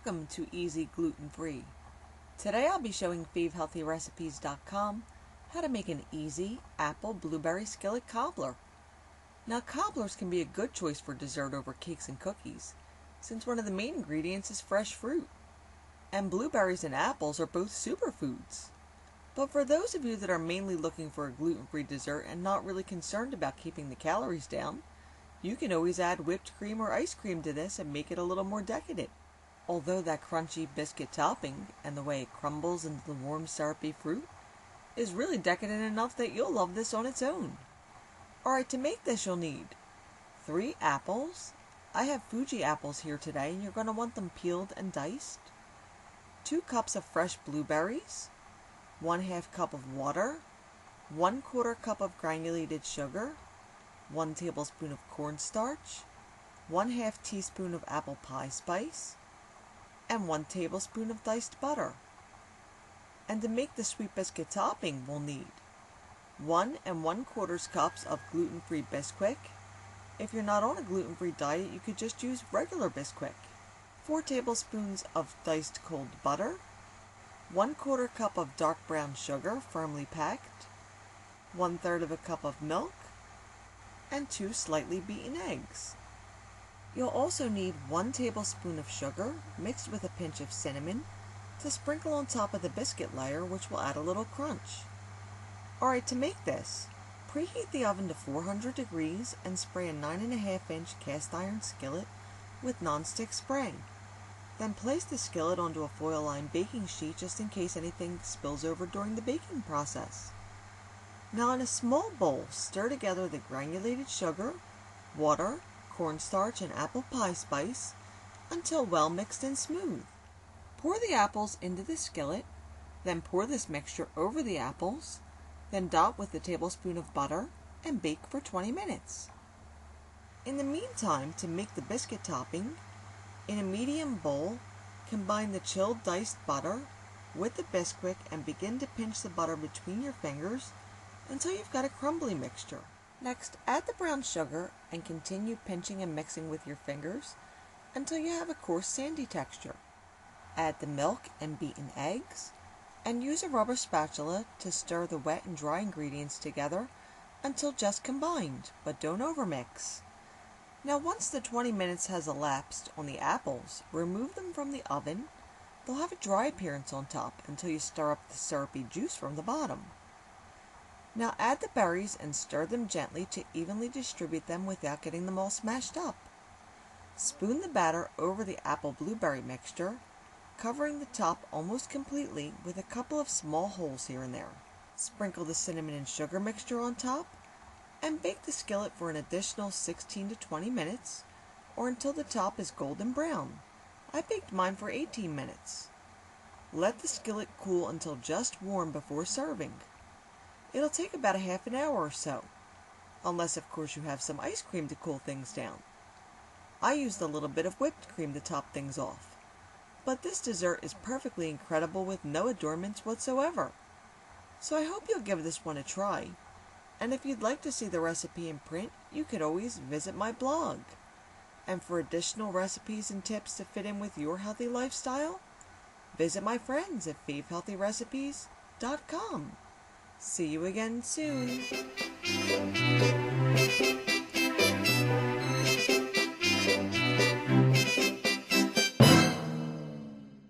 Welcome to Easy Gluten Free. Today I'll be showing FaveHealthyRecipes.com how to make an easy apple blueberry skillet cobbler. Now cobblers can be a good choice for dessert over cakes and cookies, since one of the main ingredients is fresh fruit. And blueberries and apples are both superfoods. But for those of you that are mainly looking for a gluten-free dessert and not really concerned about keeping the calories down, you can always add whipped cream or ice cream to this and make it a little more decadent. Although that crunchy biscuit topping and the way it crumbles into the warm syrupy fruit is really decadent enough that you'll love this on its own. Alright, to make this you'll need 3 apples. I have Fuji apples here today and you're going to want them peeled and diced. 2 cups of fresh blueberries, 1/2 cup of water, 1/4 cup of granulated sugar, 1 tablespoon of cornstarch, 1/2 teaspoon of apple pie spice, and 1 tablespoon of diced butter. And to make the sweet biscuit topping, we'll need 1 1/4 cups of gluten-free Bisquick. If you're not on a gluten-free diet, you could just use regular Bisquick. 4 tablespoons of diced cold butter, 1/4 cup of dark brown sugar, firmly packed, 1/3 cup of milk, and 2 slightly beaten eggs. You'll also need 1 tablespoon of sugar mixed with a pinch of cinnamon to sprinkle on top of the biscuit layer, which will add a little crunch. Alright, to make this, preheat the oven to 400 degrees and spray a 9.5-inch cast iron skillet with nonstick spray. Then place the skillet onto a foil-lined baking sheet just in case anything spills over during the baking process. Now in a small bowl, stir together the granulated sugar, water, cornstarch, and apple pie spice until well mixed and smooth. Pour the apples into the skillet, then pour this mixture over the apples, then dot with a tablespoon of butter and bake for 20 minutes. In the meantime, to make the biscuit topping, in a medium bowl, combine the chilled diced butter with the Bisquick and begin to pinch the butter between your fingers until you've got a crumbly mixture. Next, add the brown sugar and continue pinching and mixing with your fingers until you have a coarse sandy texture. Add the milk and beaten eggs and use a rubber spatula to stir the wet and dry ingredients together until just combined, but don't overmix. Now once the 20 minutes has elapsed on the apples, remove them from the oven. They'll have a dry appearance on top until you stir up the syrupy juice from the bottom. Now add the berries and stir them gently to evenly distribute them without getting them all smashed up. Spoon the batter over the apple blueberry mixture, covering the top almost completely with a couple of small holes here and there. Sprinkle the cinnamon and sugar mixture on top and bake the skillet for an additional 16 to 20 minutes or until the top is golden brown. I baked mine for 18 minutes. Let the skillet cool until just warm before serving. It'll take about a half an hour or so, unless of course you have some ice cream to cool things down. I used a little bit of whipped cream to top things off, but this dessert is perfectly incredible with no adornments whatsoever. So I hope you'll give this one a try, and if you'd like to see the recipe in print, you could always visit my blog. And for additional recipes and tips to fit in with your healthy lifestyle, visit my friends at FaveHealthyRecipes.com. See you again soon.